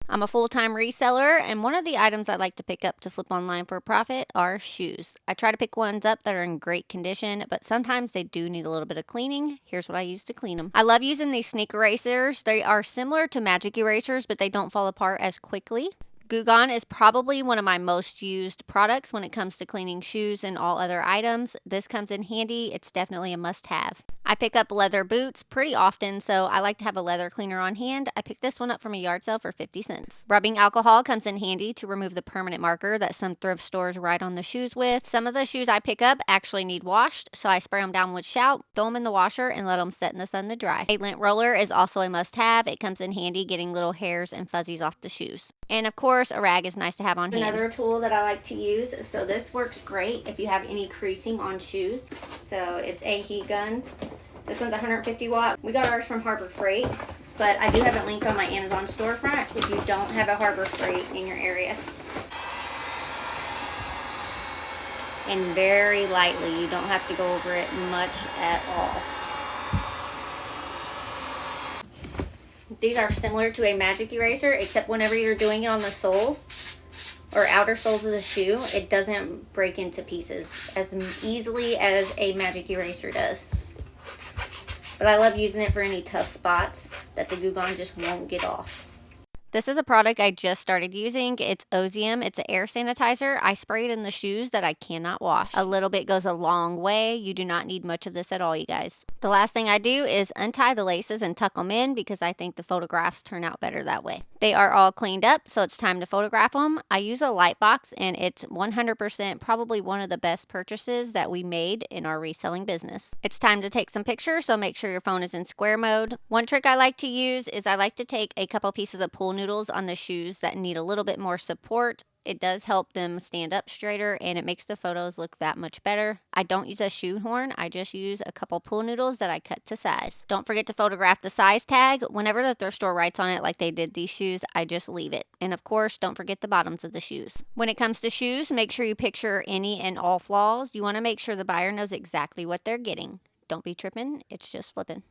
I'm a full-time reseller, and one of the items I like to pick up to flip online for a profit are shoes. I try to pick ones up that are in great condition, but sometimes they do need a little bit of cleaning. Here's what I use to clean them. I love using these sneak erasers. They are similar to magic erasers, but they don't fall apart as quickly. Goo Gone is probably one of my most used products when it comes to cleaning shoes and all other items. This comes in handy. It's definitely a must-have. I pick up leather boots pretty often, so I like to have a leather cleaner on hand. I picked this one up from a yard sale for 50 cents. Rubbing alcohol comes in handy to remove the permanent marker that some thrift stores write on the shoes with. Some of the shoes I pick up actually need washed, so I spray them down with Shout, throw them in the washer, and let them set in the sun to dry. A lint roller is also a must-have. It comes in handy getting little hairs and fuzzies off the shoes. And of course, a rag is nice to have on hand. Another tool that I like to use, so this works great if you have any creasing on shoes. So it's a heat gun. This one's 150 watt. We got ours from Harbor Freight, but I do have it linked on my Amazon storefront if you don't have a Harbor Freight in your area. And very lightly, you don't have to go over it much at all. These are similar to a magic eraser, except whenever you're doing it on the soles or outer soles of the shoe, it doesn't break into pieces as easily as a magic eraser does. But I love using it for any tough spots that the Goo Gone just won't get off. This is a product I just started using. It's Ozium. It's an air sanitizer. I spray it in the shoes that I cannot wash. A little bit goes a long way. You do not need much of this at all, you guys. The last thing I do is untie the laces and tuck them in because I think the photographs turn out better that way. They are all cleaned up, so it's time to photograph them. I use a light box, and it's 100% probably one of the best purchases that we made in our reselling business. It's time to take some pictures, so make sure your phone is in square mode. One trick I like to use is I like to take a couple pieces of pool noodles on the shoes that need a little bit more support. It does help them stand up straighter, and it makes the photos look that much better. I don't use a shoehorn. I just use a couple pool noodles that I cut to size. Don't forget to photograph the size tag. Whenever the thrift store writes on it like they did these shoes, I just leave it. And of course, don't forget the bottoms of the shoes. When it comes to shoes, make sure you picture any and all flaws. You want to make sure the buyer knows exactly what they're getting. Don't be tripping. It's just flipping.